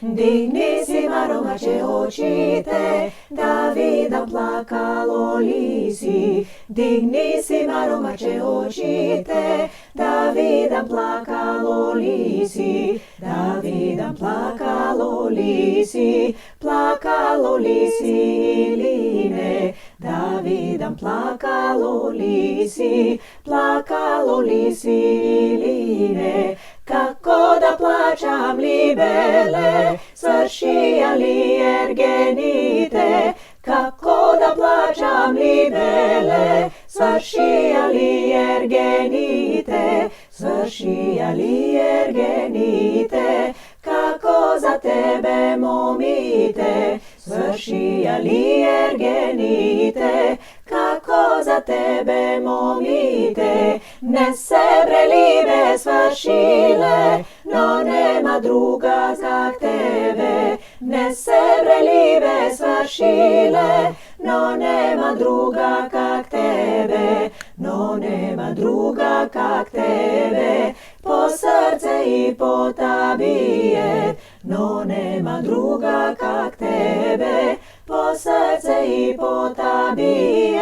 Digni si maromače očite, Davida plakalo lisi. Digni si maromače očite, Davida plakalo lisi. Davida plakalo lisi line. Davidam plakalo lisi line. Kako da plaćam libele, svršija li ergenite. Kako da plaćam libele, svršija li ergenite. Svršija li ergenite, kako za tebe momite. Svršija li ergenite, kako za tebe momite. Ne sebre libe svršile, no nema druga kak tebe. Ne sebre libe svršile, no nema druga kak tebe. No nema druga kak tebe, po srce i po tabijet. No nema druga kak tebe, po srce i po tabijet.